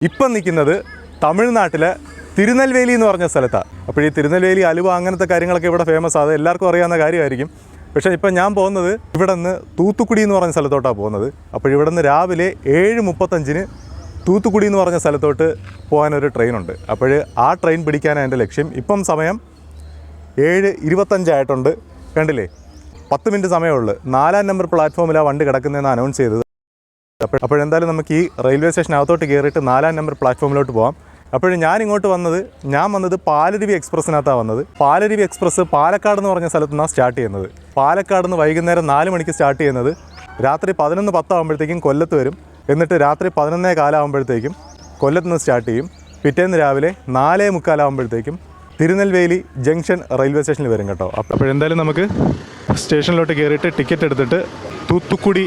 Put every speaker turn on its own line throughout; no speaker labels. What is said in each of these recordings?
ഇപ്പം നിൽക്കുന്നത് തമിഴ്നാട്ടിലെ തിരുനെൽവേലി എന്ന് പറഞ്ഞ സ്ഥലത്താണ്. അപ്പോൾ ഈ തിരുനെൽവേലി അലുവ അങ്ങനത്തെ കാര്യങ്ങളൊക്കെ ഇവിടെ ഫേമസ് ആണ്, എല്ലാവർക്കും അറിയാവുന്ന കാര്യമായിരിക്കും. പക്ഷേ ഇപ്പം ഞാൻ പോകുന്നത് ഇവിടെ നിന്ന് തൂത്തുക്കുടി എന്ന് പറഞ്ഞ സ്ഥലത്തോട്ടാണ് പോകുന്നത്. അപ്പോൾ ഇവിടെ നിന്ന് രാവിലെ 7:35 തൂത്തുക്കുടി എന്ന് പറഞ്ഞ സ്ഥലത്തോട്ട് പോകാനൊരു ട്രെയിനുണ്ട്. അപ്പോൾ ആ ട്രെയിൻ പിടിക്കാനാണ് എൻ്റെ ലക്ഷ്യം. ഇപ്പം സമയം 7:25 ആയിട്ടുണ്ട്. കണ്ടില്ലേ, 10 മിനിറ്റ് സമയമുള്ളൂ. 4-ാം നമ്പർ പ്ലാറ്റ്ഫോമിലാണ് വണ്ടി കിടക്കുന്നതെന്ന് അനൗൺസ് ചെയ്തത്. അപ്പോഴെന്തായാലും നമുക്ക് ഈ റെയിൽവേ സ്റ്റേഷനകത്തോട്ട് കയറിയിട്ട് 4-ാം നമ്പർ പ്ലാറ്റ്ഫോമിലോട്ട് പോകാം. അപ്പോൾ ഞാൻ വന്നത് പാലരുവി എക്സ്പ്രസ്സിനകത്താണ് വന്നത്. പാലരുവി എക്സ്പ്രസ് പാലക്കാട് എന്ന് പറഞ്ഞ സ്ഥലത്തു നിന്നാണ് സ്റ്റാർട്ട് ചെയ്യുന്നത്. പാലക്കാട് നിന്ന് വൈകുന്നേരം 4 മണിക്ക് സ്റ്റാർട്ട് ചെയ്യുന്നത്. രാത്രി 11:10 ആകുമ്പോഴത്തേക്കും കൊല്ലത്ത് വരും. എന്നിട്ട് രാത്രി 11:15 ആകുമ്പോഴത്തേക്കും കൊല്ലത്ത് നിന്ന് സ്റ്റാർട്ട് ചെയ്യും. പിറ്റേന്ന് രാവിലെ 4:45 ആകുമ്പോഴത്തേക്കും തിരുനെൽവേലി ജംഗ്ഷൻ റെയിൽവേ സ്റ്റേഷനിൽ വരും കേട്ടോ. അപ്പോഴെന്തായാലും നമുക്ക് സ്റ്റേഷനിലോട്ട് കയറിയിട്ട് ടിക്കറ്റ് എടുത്തിട്ട് തൂത്തുക്കുടി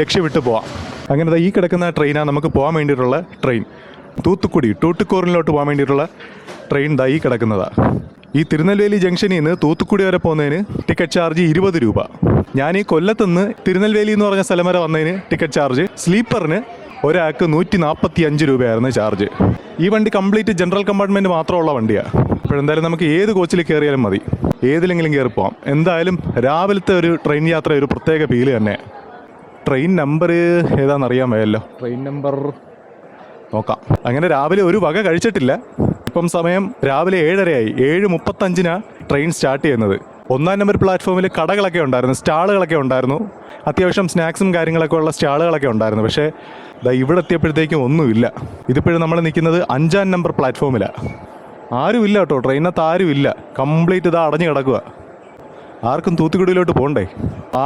ലക്ഷ്യമിട്ട് പോവാം. അങ്ങനെ ഈ കിടക്കുന്ന ട്രെയിനാണ് നമുക്ക് പോകാൻ വേണ്ടിയിട്ടുള്ള ട്രെയിൻ. തൂത്തുക്കുടി ടൂട്ടിക്കോറിനിലോട്ട് പോകാൻ വേണ്ടിയിട്ടുള്ള ട്രെയിൻ ഈ കിടക്കുന്നതാണ്. ഈ തിരുനെൽവേലി ജംഗ്ഷനിൽ നിന്ന് തൂത്തുക്കുടി വരെ പോകുന്നതിന് ടിക്കറ്റ് ചാർജ് 20 രൂപ. ഞാൻ ഈ കൊല്ലത്തുനിന്ന് തിരുനെൽവേലി എന്ന് പറഞ്ഞ സ്ഥലം വരെ വന്നതിന് ടിക്കറ്റ് ചാർജ് സ്ലീപ്പറിന് ഒരാൾക്ക് 145 രൂപയായിരുന്നു ചാർജ്. ഈ വണ്ടി കംപ്ലീറ്റ് ജനറൽ കമ്പാർട്ട്മെൻറ്റ് മാത്രമുള്ള വണ്ടിയാണ്. അപ്പോഴെന്തായാലും നമുക്ക് ഏത് കോച്ചിൽ കയറിയാലും മതി, ഏതിലെങ്കിലും കയറി പോകാം. എന്തായാലും രാവിലത്തെ ഒരു ട്രെയിൻ യാത്ര ഒരു പ്രത്യേക ഫീല് തന്നെ. ട്രെയിൻ നമ്പർ ഏതാണെന്നറിയാൻ വയ്യല്ലോ, ട്രെയിൻ നമ്പർ നോക്കാം. അങ്ങനെ രാവിലെ ഒരു വക കഴിച്ചിട്ടില്ല. ഇപ്പം സമയം രാവിലെ 7:30 7:35 ട്രെയിൻ സ്റ്റാർട്ട് ചെയ്യുന്നത്. 1-ാം നമ്പർ പ്ലാറ്റ്ഫോമിൽ കടകളൊക്കെ ഉണ്ടായിരുന്നു, സ്റ്റാളുകളൊക്കെ ഉണ്ടായിരുന്നു. അത്യാവശ്യം സ്നാക്സും കാര്യങ്ങളൊക്കെ ഉള്ള സ്റ്റാളുകളൊക്കെ ഉണ്ടായിരുന്നു. പക്ഷേ ഇവിടെ എത്തിയപ്പോഴത്തേക്കും ഒന്നുമില്ല. ഇതിപ്പോഴും നമ്മൾ നിൽക്കുന്നത് 5-ാം നമ്പർ പ്ലാറ്റ്ഫോമിലാണ്. ആരുമില്ല കേട്ടോ, ട്രെയിനകത്ത് ആരുമില്ല. കംപ്ലീറ്റ് അടഞ്ഞു കിടക്കുക. ആർക്കും തൂത്തുക്കുടിയിലോട്ട് പോകണ്ടേ,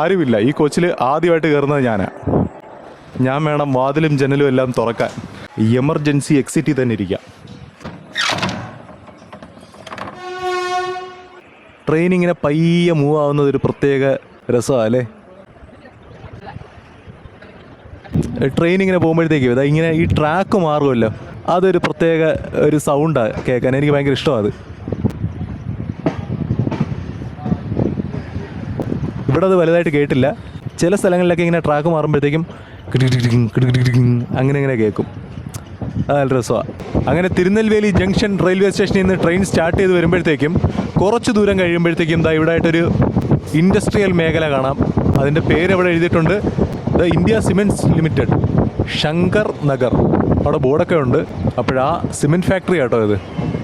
ആരുമില്ല. ഈ കോച്ചിൽ ആദ്യമായിട്ട് കയറുന്നത് ഞാൻ വേണം വാതിലും ജനലും എല്ലാം തുറക്കാൻ. എമർജൻസി എക്സിറ്റിൽ തന്നെ ഇരിക്കാം. ട്രെയിൻ ഇങ്ങനെ പയ്യെ മൂവ് ആവുന്നത് ഒരു പ്രത്യേക രസമാണ് അല്ലേ. ട്രെയിൻ ഇങ്ങനെ പോകുമ്പോഴത്തേക്കും ഇങ്ങനെ ഈ ട്രാക്ക് മാറുമല്ലോ, അതൊരു പ്രത്യേക ഒരു സൗണ്ടാണ് കേൾക്കാൻ. എനിക്ക് ഭയങ്കര ഇഷ്ടമാണ് അത്. ഇവിടെ അത് വലുതായിട്ട് കേട്ടില്ല. ചില സ്ഥലങ്ങളിലൊക്കെ ഇങ്ങനെ ട്രാക്ക് മാറുമ്പോഴത്തേക്കും അങ്ങനെ കേൾക്കും. നല്ല രസമാണ്. അങ്ങനെ തിരുനെൽവേലി ജംഗ്ഷൻ റെയിൽവേ സ്റ്റേഷനിൽ നിന്ന് ട്രെയിൻ സ്റ്റാർട്ട് ചെയ്ത് വരുമ്പോഴത്തേക്കും കുറച്ച് ദൂരം കഴിയുമ്പോഴത്തേക്കും ഇവിടെ ആയിട്ടൊരു ഇൻഡസ്ട്രിയൽ മേഖല കാണാം. അതിൻ്റെ പേര് അവിടെ എഴുതിയിട്ടുണ്ട്, the India cements limited Shankar Nagar. അവിടെ ബോർഡൊക്കെ ഉണ്ട്. അപ്പോഴാ സിമെൻറ്റ് ഫാക്ടറി ആട്ടോ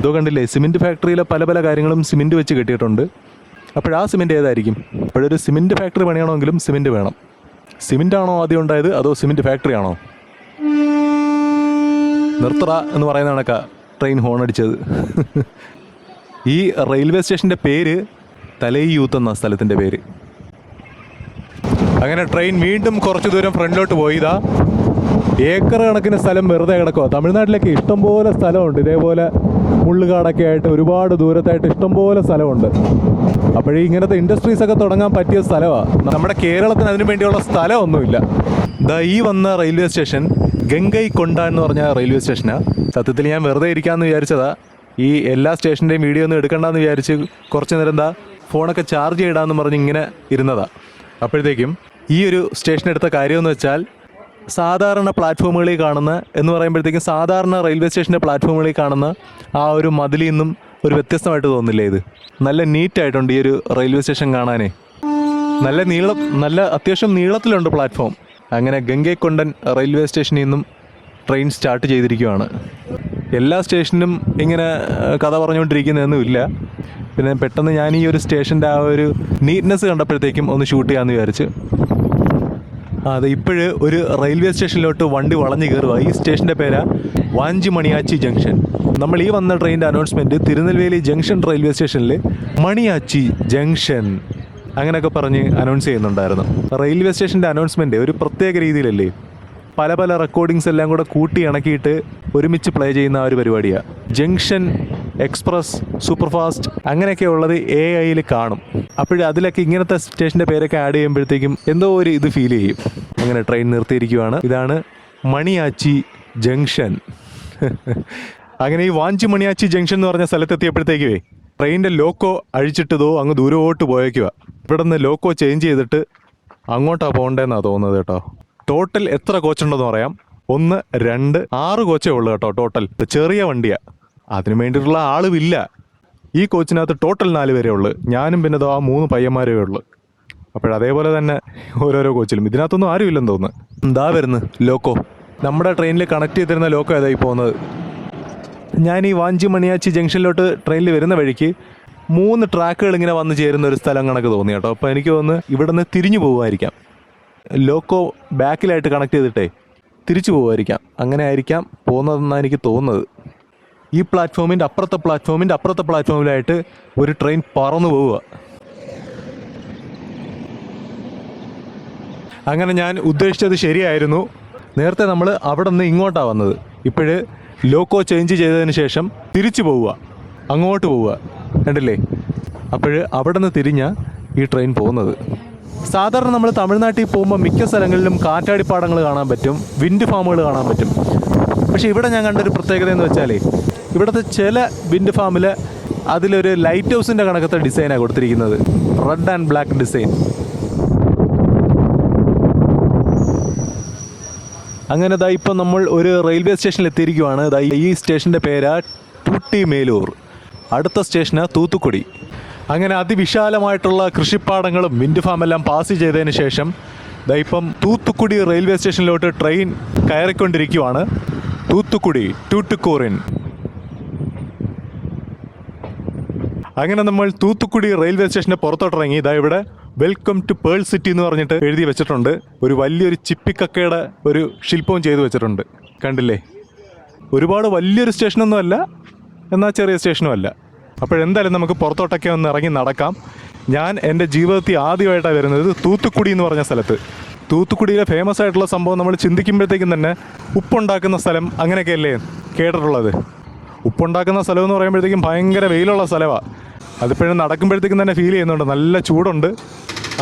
ഇതോ കണ്ടില്ലേ, സിമെൻറ്റ് ഫാക്ടറിയിലെ പല പല കാര്യങ്ങളും സിമെൻറ്റ് വെച്ച് കെട്ടിയിട്ടുണ്ട്. അപ്പോഴാ സിമെൻറ്റ് ഏതായിരിക്കും? അപ്പോഴൊരു സിമെൻറ്റ് ഫാക്ടറി പണിയണമെങ്കിലും സിമെൻറ്റ് വേണം. സിമെൻ്റ് ആണോ ആദ്യം ഉണ്ടായത് അതോ സിമെൻറ്റ് ഫാക്ടറി ആണോ? നിർത്തറ എന്ന് പറയുന്ന കണക്കാ ട്രെയിൻ ഹോൺ അടിച്ചത്. ഈ റെയിൽവേ സ്റ്റേഷൻ്റെ പേര് തലൈയൂത്ത് എന്ന സ്ഥലത്തിൻ്റെ പേര്. അങ്ങനെ ട്രെയിൻ വീണ്ടും കുറച്ച് ദൂരം ഫ്രണ്ടിലോട്ട് പോയി. ഏക്കർ കണക്കിന് സ്ഥലം വെറുതെ കിടക്കുക. തമിഴ്നാട്ടിലൊക്കെ ഇഷ്ടംപോലെ സ്ഥലമുണ്ട്, ഇതേപോലെ മുള്ളുകാടൊക്കെ ആയിട്ട് ഒരുപാട് ദൂരത്തായിട്ട് ഇഷ്ടംപോലെ സ്ഥലമുണ്ട്. അപ്പോഴേ ഇങ്ങനത്തെ ഇൻഡസ്ട്രീസൊക്കെ തുടങ്ങാൻ പറ്റിയ സ്ഥലമാണ്. നമ്മുടെ കേരളത്തിന് അതിനു വേണ്ടിയുള്ള സ്ഥലമൊന്നുമില്ല. ഈ വന്ന റെയിൽവേ സ്റ്റേഷൻ ഗംഗൈകൊണ്ട എന്ന് പറഞ്ഞ റെയിൽവേ സ്റ്റേഷനാണ്. സത്യത്തിൽ ഞാൻ വെറുതെ ഇരിക്കാമെന്ന് വിചാരിച്ചതാ. ഈ എല്ലാ സ്റ്റേഷൻ്റെയും വീഡിയോ ഒന്നും എടുക്കണ്ടെന്ന് വിചാരിച്ച് കുറച്ച് നേരം ഫോണൊക്കെ ചാർജ് ചെയ്യിടാമെന്ന് പറഞ്ഞ് ഇങ്ങനെ ഇരുന്നതാണ്. അപ്പോഴത്തേക്കും ഈ ഒരു സ്റ്റേഷൻ എടുത്ത കാര്യമെന്ന് വെച്ചാൽ സാധാരണ പ്ലാറ്റ്ഫോമുകളിൽ കാണുന്ന എന്ന് പറയുമ്പോഴത്തേക്കും സാധാരണ റെയിൽവേ സ്റ്റേഷൻ്റെ പ്ലാറ്റ്ഫോമുകളിൽ കാണുന്ന ആ ഒരു മതിലിൽ നിന്നും ഒരു വ്യത്യസ്തമായിട്ട് തോന്നില്ലേ? ഇത് നല്ല നീറ്റായിട്ടുണ്ട് ഈ ഒരു റെയിൽവേ സ്റ്റേഷൻ കാണാനേ. നല്ല അത്യാവശ്യം നീളത്തിലുണ്ട് പ്ലാറ്റ്ഫോം. അങ്ങനെ ഗംഗൈകൊണ്ടൻ റെയിൽവേ സ്റ്റേഷനിൽ നിന്നും ട്രെയിൻ സ്റ്റാർട്ട് ചെയ്തിരിക്കുകയാണ്. എല്ലാ സ്റ്റേഷനും ഇങ്ങനെ കഥ പറഞ്ഞുകൊണ്ടിരിക്കുന്നതൊന്നുമില്ല. പിന്നെ പെട്ടെന്ന് ഞാൻ ഈ ഒരു സ്റ്റേഷൻ്റെ ആ ഒരു നീറ്റ്നെസ് കണ്ടപ്പോഴത്തേക്കും ഒന്ന് ഷൂട്ട് ചെയ്യാമെന്ന് വിചാരിച്ച്. ഇപ്പോഴ് ഒരു റെയിൽവേ സ്റ്റേഷനിലോട്ട് വണ്ടി വളഞ്ഞു കയറുക. ഈ സ്റ്റേഷൻ്റെ പേരാ വാഞ്ചിമണിയാച്ചി ജംഗ്ഷൻ. നമ്മൾ ഈ വന്ന ട്രെയിനിൻ്റെ അനൗൺസ്മെൻറ്റ് തിരുനെൽവേലി ജംഗ്ഷൻ റെയിൽവേ സ്റ്റേഷനിൽ മണിയാച്ചി ജംഗ്ഷൻ അങ്ങനെയൊക്കെ പറഞ്ഞ് അനൗൺസ് ചെയ്യുന്നുണ്ടായിരുന്നു. റെയിൽവേ സ്റ്റേഷൻ്റെ അനൗൺസ്മെൻറ്റ് ഒരു പ്രത്യേക രീതിയിലല്ലേ, പല പല റെക്കോർഡിങ്സ് എല്ലാം കൂടെ കൂട്ടി ഇണക്കിയിട്ട് ഒരുമിച്ച് പ്ലേ ചെയ്യുന്ന ആ ഒരു പരിപാടിയാണ്. ജംഗ്ഷൻ, എക്സ്പ്രസ്, സൂപ്പർഫാസ്റ്റ് അങ്ങനെയൊക്കെ ഉള്ളത് AI കാണും. അതിലൊക്കെ ഇങ്ങനത്തെ സ്റ്റേഷൻ്റെ പേരൊക്കെ ആഡ് ചെയ്യുമ്പോഴത്തേക്കും എന്തോ ഒരു ഇത് ഫീൽ ചെയ്യും. അങ്ങനെ ട്രെയിൻ നിർത്തിയിരിക്കുകയാണ്. ഇതാണ് മണിയാച്ചി ജംഗ്ഷൻ. അങ്ങനെ ഈ വാഞ്ചിമണിയാച്ചി ജംഗ്ഷൻ എന്ന് പറഞ്ഞ സ്ഥലത്തെത്തിയപ്പോഴത്തേക്കുവേ ട്രെയിനിൻ്റെ ലോക്കോ അഴിച്ചിട്ടതോ അങ്ങ് ദൂരോട്ട് പോയേക്കുക. ഇവിടെ നിന്ന് ലോക്കോ ചേഞ്ച് ചെയ്തിട്ട് അങ്ങോട്ടാണ് പോകേണ്ടതെന്നാണ് തോന്നുന്നത് കേട്ടോ. ടോട്ടൽ എത്ര കോച്ചുണ്ടെന്ന് പറയാം. 1, 2, 6 കോച്ചേ ഉള്ളൂ കേട്ടോ ടോട്ടൽ. ചെറിയ വണ്ടിയാണ്, അതിനു വേണ്ടിയിട്ടുള്ള ആളുമില്ല. ഈ കോച്ചിനകത്ത് ടോട്ടൽ 4 പേരേ ഉള്ളൂ. ഞാനും പിന്നെ ആ 3 പയ്യന്മാരേ ഉള്ളൂ. അപ്പോഴതേപോലെ തന്നെ ഓരോരോ കോച്ചിലും ഇതിനകത്തൊന്നും ആരുമില്ലെന്ന് തോന്നുന്നു. എന്താ വരുന്നത് ലോക്കോ, നമ്മുടെ ട്രെയിനിൽ കണക്ട് ചെയ്തിരുന്ന ലോക്കോ ഏതായി പോകുന്നത്. ഞാൻ ഈ വാഞ്ചി മണിയാച്ചി ജംഗ്ഷനിലോട്ട് ട്രെയിനിൽ വരുന്ന വഴിക്ക് 3 ട്രാക്കുകൾ ഇങ്ങനെ വന്ന് ചേരുന്ന ഒരു സ്ഥലം കണക്ക് തോന്നി കേട്ടോ. അപ്പോൾ എനിക്ക് തോന്നുന്നു ഇവിടെ നിന്ന് തിരിഞ്ഞു പോകുമായിരിക്കാം. ലോക്കോ ബാക്കിലായിട്ട് കണക്ട് ചെയ്തിട്ടേ തിരിച്ചു പോകുമായിരിക്കാം. അങ്ങനെ ആയിരിക്കാം പോകുന്നതെന്നാണ് എനിക്ക് തോന്നുന്നത്. ഈ പ്ലാറ്റ്ഫോമിൻ്റെ അപ്പുറത്തെ പ്ലാറ്റ്ഫോമിലായിട്ട് ഒരു ട്രെയിൻ പറന്നു പോവുക. അങ്ങനെ ഞാൻ ഉദ്ദേശിച്ചത് ശരിയായിരുന്നു. നേരത്തെ നമ്മൾ അവിടെ നിന്ന് ഇങ്ങോട്ടാണ് വന്നത്. ഇപ്പോഴ് ലോക്കോ ചേഞ്ച് ചെയ്തതിന് ശേഷം തിരിച്ചു പോവുക, അങ്ങോട്ട് പോവുക. കണ്ടില്ലേ? അപ്പോൾ അവിടെ നിന്ന് തിരിഞ്ഞാൽ ഈ ട്രെയിൻ പോകുന്നത്. സാധാരണ നമ്മൾ തമിഴ്നാട്ടിൽ പോകുമ്പോൾ മിക്ക സ്ഥലങ്ങളിലും കാറ്റാടിപ്പാടങ്ങൾ കാണാൻ പറ്റും, വിൻഡ് ഫാമുകൾ കാണാൻ പറ്റും. പക്ഷേ ഇവിടെ ഞാൻ കണ്ടൊരു പ്രത്യേകത എന്ന് വെച്ചാൽ ഇവിടുത്തെ ചില വിൻഡ് ഫാമിൽ അതിലൊരു ലൈറ്റ് ഹൗസിൻ്റെ കണക്കത്തെ ഡിസൈനാണ് കൊടുത്തിരിക്കുന്നത്. Red and black design. അങ്ങനെ ഇപ്പം നമ്മൾ ഒരു റെയിൽവേ സ്റ്റേഷനിൽ എത്തിയിരിക്കുവാണ്. ഈ സ്റ്റേഷൻ്റെ പേര് ടൂട്ടി മേലൂർ. അടുത്ത സ്റ്റേഷന് തൂത്തുക്കുടി. അങ്ങനെ അതിവിശാലമായിട്ടുള്ള കൃഷിപ്പാടങ്ങളും വിൻഡ് ഫാമെല്ലാം പാസ് ചെയ്തതിന് ശേഷം ഇപ്പം തൂത്തുക്കുടി റെയിൽവേ സ്റ്റേഷനിലോട്ട് ട്രെയിൻ കയറിക്കൊണ്ടിരിക്കുവാണ്. തൂത്തുക്കുടി ടൂട്ടുക്കോറിൻ. അങ്ങനെ നമ്മൾ തൂത്തുക്കുടി റെയിൽവേ സ്റ്റേഷൻ്റെ പുറത്തോട്ടിറങ്ങി. ഇവിടെ വെൽക്കം ടു പേൾ സിറ്റി എന്ന് പറഞ്ഞിട്ട് എഴുതി വെച്ചിട്ടുണ്ട്. ഒരു വലിയൊരു ചിപ്പിക്കക്കയുടെ ഒരു ശില്പവും ചെയ്തു വെച്ചിട്ടുണ്ട്. കണ്ടില്ലേ? ഒരുപാട് വലിയൊരു സ്റ്റേഷനൊന്നും അല്ല, എന്നാൽ ചെറിയ സ്റ്റേഷനും അല്ല. അപ്പോഴെന്തായാലും നമുക്ക് പുറത്തോട്ടൊക്കെ ഒന്ന് ഇറങ്ങി നടക്കാം. ഞാൻ എൻ്റെ ജീവിതത്തിൽ ആദ്യമായിട്ടാണ് വരുന്നത് തൂത്തുക്കുടി എന്ന് പറഞ്ഞ സ്ഥലത്ത്. തൂത്തുക്കുടിയിലെ ഫേമസ് ആയിട്ടുള്ള സംഭവം നമ്മൾ ചിന്തിക്കുമ്പോഴത്തേക്കും തന്നെ ഉപ്പുണ്ടാക്കുന്ന സ്ഥലം അങ്ങനെയൊക്കെയല്ലേ കേട്ടിട്ടുള്ളത്. ഉപ്പുണ്ടാക്കുന്ന സ്ഥലം എന്ന് പറയുമ്പോഴത്തേക്കും ഭയങ്കര വെയിലുള്ള സ്ഥലമാണ്. അതിപ്പോഴും നടക്കുമ്പോഴത്തേക്കും തന്നെ ഫീൽ ചെയ്യുന്നുണ്ട്, നല്ല ചൂടുണ്ട്.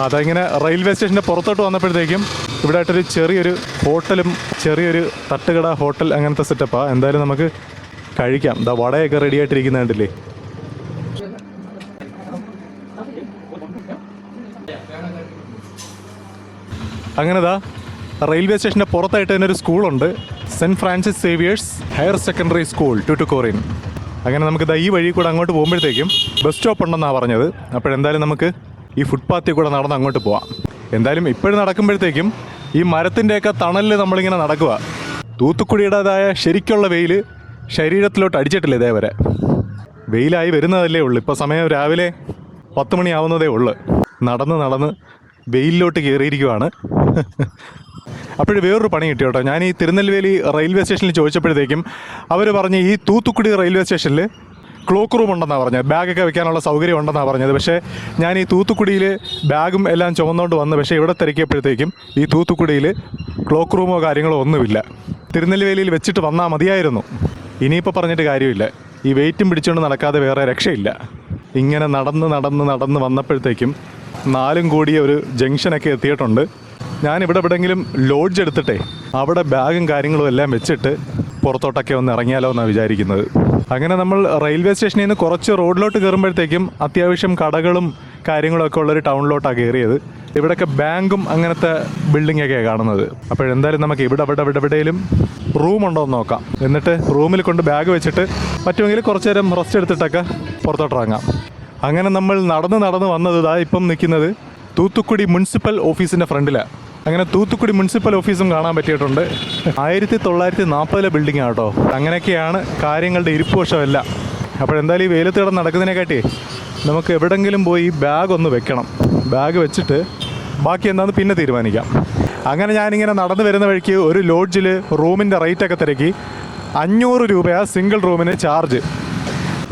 അതങ്ങനെ റെയിൽവേ സ്റ്റേഷൻ്റെ പുറത്തോട്ട് വന്നപ്പോഴത്തേക്കും ഇവിടെ ആയിട്ടൊരു ചെറിയൊരു ഹോട്ടലും ചെറിയൊരു തട്ടുകട ഹോട്ടൽ അങ്ങനത്തെ സെറ്റപ്പാണ്. എന്തായാലും നമുക്ക് കഴിക്കാം. വടയൊക്കെ റെഡി ആയിട്ടിരിക്കുന്ന കണ്ടില്ലേ? അങ്ങനെ റെയിൽവേ സ്റ്റേഷൻ്റെ പുറത്തായിട്ട് തന്നെ ഒരു സ്കൂളുണ്ട്. Saint Francis Xavier's higher secondary school Tuticorin. അങ്ങനെ നമുക്ക് ഈ വഴി കൂടെ അങ്ങോട്ട് പോകുമ്പോഴത്തേക്കും ബസ് സ്റ്റോപ്പ് ഉണ്ടെന്നാണ് പറഞ്ഞത്. അപ്പോഴെന്തായാലും നമുക്ക് ഈ ഫുട്പാത്തിൽ കൂടെ നടന്ന് അങ്ങോട്ട് പോവാം. എന്തായാലും ഇപ്പോഴും നടക്കുമ്പോഴത്തേക്കും ഈ മരത്തിൻ്റെയൊക്കെ തണലിൽ നമ്മളിങ്ങനെ നടക്കുക. തൂത്തുക്കുടിയുടേതായ ശരിക്കുള്ള വെയിൽ ശരീരത്തിലോട്ട് അടിച്ചിട്ടില്ല ഇതേവരെ. വെയിലായി വരുന്നതല്ലേ ഉള്ളൂ. ഇപ്പോൾ സമയം രാവിലെ 10 മണിയാവുന്നതേ ഉള്ളൂ. നടന്ന് വെയിലിലോട്ട് കയറിയിരിക്കുവാണ്. അപ്പോഴും വേറൊരു പണി കിട്ടി കേട്ടോ. ഞാൻ ഈ തിരുനെൽവേലി റെയിൽവേ സ്റ്റേഷനിൽ ചോദിച്ചപ്പോഴത്തേക്കും അവർ പറഞ്ഞ് ഈ തൂത്തുക്കുടി റെയിൽവേ സ്റ്റേഷനിൽ ക്ലോക്ക് റൂം ഉണ്ടെന്നാണ് പറഞ്ഞത്. ബാഗൊക്കെ വെക്കാനുള്ള സൗകര്യം ഉണ്ടെന്നാണ് പറഞ്ഞത്. പക്ഷേ ഞാൻ ഈ തൂത്തുക്കുടിയിൽ ബാഗും എല്ലാം ചുമന്നുകൊണ്ട് വന്ന്, പക്ഷേ ഇവിടെ തിരക്കിയപ്പോഴത്തേക്കും ഈ തൂത്തുക്കുടിയിൽ ക്ലോക്ക് റൂമോ കാര്യങ്ങളോ ഒന്നുമില്ല. തിരുനെൽവേലിയിൽ വെച്ചിട്ട് വന്നാൽ മതിയായിരുന്നു. ഇനിയിപ്പോൾ പറഞ്ഞിട്ട് കാര്യമില്ല. ഈ വെയിറ്റും പിടിച്ചുകൊണ്ട് നടക്കാതെ വേറെ രക്ഷയില്ല. ഇങ്ങനെ നടന്ന് വന്നപ്പോഴത്തേക്കും 4 കൂടിയ ഒരു ജംഗ്ഷനൊക്കെ എത്തിയിട്ടുണ്ട്. ഞാനിവിടെ എവിടെയെങ്കിലും ലോഡ്ജ് എടുത്തിട്ടേ അവിടെ ബാഗും കാര്യങ്ങളും എല്ലാം വെച്ചിട്ട് പുറത്തോട്ടൊക്കെ ഒന്ന് ഇറങ്ങിയാലോ എന്നാണ് വിചാരിക്കുന്നത്. അങ്ങനെ നമ്മൾ റെയിൽവേ സ്റ്റേഷനിൽ നിന്ന് കുറച്ച് റോഡിലോട്ട് കയറുമ്പോഴത്തേക്കും അത്യാവശ്യം കടകളും കാര്യങ്ങളൊക്കെ ഉള്ളൊരു ടൗണിലോട്ടാണ് കയറിയത്. ഇവിടെയൊക്കെ ബാങ്കും അങ്ങനത്തെ ബിൽഡിങ്ങൊക്കെയാണ് കാണുന്നത്. അപ്പോഴെന്തായാലും നമുക്ക് എവിടെയെങ്കിലും റൂമുണ്ടോ എന്ന് നോക്കാം. എന്നിട്ട് റൂമിൽ കൊണ്ട് ബാഗ് വെച്ചിട്ട് പറ്റുമെങ്കിൽ കുറച്ച് നേരം റെസ്റ്റ് എടുത്തിട്ടൊക്കെ പുറത്തോട്ടിറങ്ങാം. അങ്ങനെ നമ്മൾ നടന്ന് വന്നത് ഇപ്പം നിൽക്കുന്നത് തൂത്തുക്കുടി മുനിസിപ്പൽ ഓഫീസിൻ്റെ ഫ്രണ്ടിലാണ്. അങ്ങനെ തൂത്തുക്കുടി മുനിസിപ്പൽ ഓഫീസും കാണാൻ പറ്റിയിട്ടുണ്ട്. 1940 ബിൽഡിംഗ് ആട്ടോ. അങ്ങനെയൊക്കെയാണ് കാര്യങ്ങളുടെ ഇരിപ്പുവശമെല്ലാം. അപ്പോഴെന്തായാലും ഈ വെയിലത്ത് കിടന്ന് നടക്കുന്നതിനെക്കാട്ടി നമുക്ക് എവിടെയെങ്കിലും പോയി ബാഗ് ഒന്ന് വെക്കണം. ബാഗ് വെച്ചിട്ട് ബാക്കി എന്താണെന്ന് പിന്നെ തീരുമാനിക്കാം. അങ്ങനെ ഞാനിങ്ങനെ നടന്നു വരുന്ന വഴിക്ക് ഒരു ലോഡ്ജിൽ റൂമിൻ്റെ റേറ്റൊക്കെ തിരക്കി. 500 രൂപയാണ് സിംഗിൾ റൂമിന് ചാർജ്.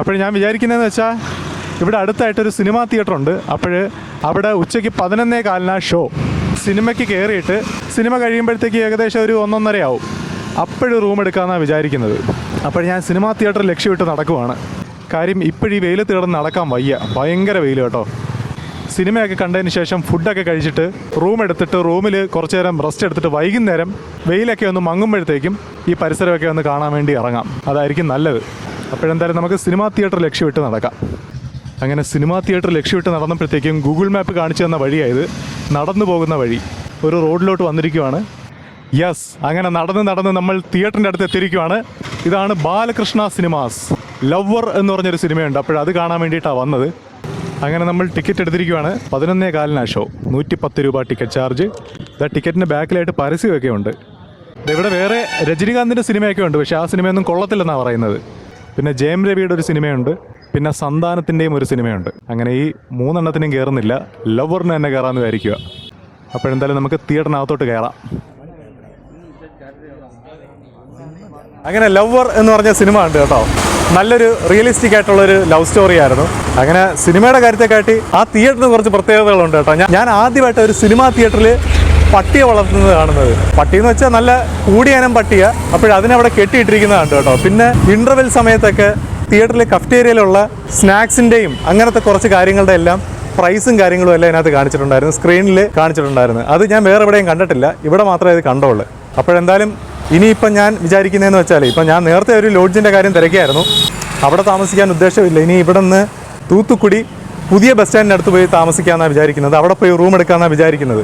അപ്പോൾ ഞാൻ വിചാരിക്കുന്നതെന്ന് വെച്ചാൽ ഇവിടെ അടുത്തായിട്ടൊരു സിനിമാ തിയേറ്ററുണ്ട്. അവിടെ ഉച്ചയ്ക്ക് 11:15 ഷോ. സിനിമയ്ക്ക് കയറിയിട്ട് സിനിമ കഴിയുമ്പോഴത്തേക്ക് ഏകദേശം ഒരു 1:30 ആവും. അപ്പോഴും റൂം എടുക്കാമെന്നാണ് വിചാരിക്കുന്നത്. അപ്പോൾ ഞാൻ സിനിമാ തിയേറ്റർ ലക്ഷ്യമിട്ട് നടക്കുവാണ്. കാര്യം ഇപ്പോഴീ വെയിലത്ത് കിടന്ന് നടക്കാൻ വയ്യ, ഭയങ്കര വെയിൽ കേട്ടോ. സിനിമയൊക്കെ കണ്ടതിന് ശേഷം ഫുഡൊക്കെ കഴിച്ചിട്ട് റൂം എടുത്തിട്ട് റൂമിൽ കുറച്ച് നേരം റെസ്റ്റ് എടുത്തിട്ട് വൈകുന്നേരം വെയിലൊക്കെ ഒന്ന് മങ്ങുമ്പോഴത്തേക്കും ഈ പരിസരമൊക്കെ ഒന്ന് കാണാൻ വേണ്ടി ഇറങ്ങാം. അതായിരിക്കും നല്ലത്. അപ്പോഴെന്തായാലും നമുക്ക് സിനിമാ തിയേറ്റർ ലക്ഷ്യമിട്ട് നടക്കാം. അങ്ങനെ സിനിമാ തിയേറ്റർ ലക്ഷ്യമിട്ട് നടന്നപ്പോഴത്തേക്കും ഗൂഗിൾ മാപ്പ് കാണിച്ചു തന്ന വഴിയായത് നടന്നു പോകുന്ന വഴി. ഒരു റോഡിലോട്ട് വന്നിരിക്കുവാണ്. യെസ്, അങ്ങനെ നടന്ന് നമ്മൾ തിയേറ്ററിൻ്റെ അടുത്ത് എത്തിയിരിക്കുവാണ്. ഇതാണ് ബാലകൃഷ്ണ സിനിമാസ്. ലവർ എന്ന് പറഞ്ഞൊരു സിനിമയുണ്ട്, അപ്പോഴത് കാണാൻ വേണ്ടിയിട്ടാണ് വന്നത്. അങ്ങനെ നമ്മൾ ടിക്കറ്റ് എടുത്തിരിക്കുവാണ്. 11:15 ഷോ, 110 രൂപ ടിക്കറ്റ് ചാർജ്. ഇതാ ടിക്കറ്റിൻ്റെ ബാക്കിലായിട്ട് പരസ്യമൊക്കെ ഉണ്ട്. ഇവിടെ വേറെ രജനികാന്തിൻ്റെ സിനിമയൊക്കെ ഉണ്ട്, പക്ഷേ ആ സിനിമയൊന്നും കൊള്ളത്തില്ലെന്നാണ് പറയുന്നത്. പിന്നെ ജയം രവിയുടെ ഒരു സിനിമയുണ്ട്, പിന്നെ സന്താനത്തിൻ്റെയും ഒരു സിനിമയുണ്ട്. അങ്ങനെ ഈ 3 കയറുന്നില്ല, ലവറിന് തന്നെ കയറാമെന്ന് വിചാരിക്കുക. അപ്പോഴെന്തായാലും നമുക്ക് തിയേറ്ററിനകത്തോട്ട് കയറാം. അങ്ങനെ ലവർ എന്ന് പറഞ്ഞ സിനിമ ഉണ്ട് കേട്ടോ. നല്ലൊരു റിയലിസ്റ്റിക് ആയിട്ടുള്ളൊരു ലവ് സ്റ്റോറി ആയിരുന്നു. അങ്ങനെ സിനിമയുടെ കാര്യത്തെക്കാട്ടി ആ തിയേറ്ററിന് കുറച്ച് പ്രത്യേകതകളുണ്ട് കേട്ടോ. ഞാൻ ആദ്യമായിട്ട് ഒരു സിനിമാ തിയേറ്ററിൽ പട്ടിയെ വളർത്തുന്നത് കാണുന്നത്. പട്ടിയെന്ന് വെച്ചാൽ നല്ല കൂടിയനം പട്ടിയ, അപ്പോഴതിനവിടെ കെട്ടിയിട്ടിരിക്കുന്നതാണ് കേട്ടോ. പിന്നെ ഇൻ്റർവെൽ സമയത്തൊക്കെ തിയേറ്ററിൽ കഫ്റ്റേരിയയിലുള്ള സ്നാക്സിൻ്റെയും അങ്ങനത്തെ കുറച്ച് കാര്യങ്ങളുടെ എല്ലാം പ്രൈസും കാര്യങ്ങളും എല്ലാം ഇതിനകത്ത് കാണിച്ചിട്ടുണ്ടായിരുന്നു, സ്ക്രീനിൽ കാണിച്ചിട്ടുണ്ടായിരുന്നു. അത് ഞാൻ വേറെ എവിടെയും കണ്ടിട്ടില്ല, ഇവിടെ മാത്രമേ ഇത് കണ്ടുള്ളൂ. അപ്പോഴെന്തായാലും ഇനിയിപ്പം ഞാൻ വിചാരിക്കുന്നതെന്ന് വെച്ചാൽ, ഇപ്പം ഞാൻ നേരത്തെ ഒരു ലോഡ്ജിൻ്റെ കാര്യം തിരക്കിയായിരുന്നു, അവിടെ താമസിക്കാൻ ഉദ്ദേശമില്ല. ഇനി ഇവിടെ നിന്ന് തൂത്തുക്കുടി പുതിയ ബസ് സ്റ്റാൻഡിനടുത്ത് പോയി താമസിക്കാമെന്നാണ് വിചാരിക്കുന്നത്. അവിടെ പോയി റൂം എടുക്കാമെന്നാണ് വിചാരിക്കുന്നത്.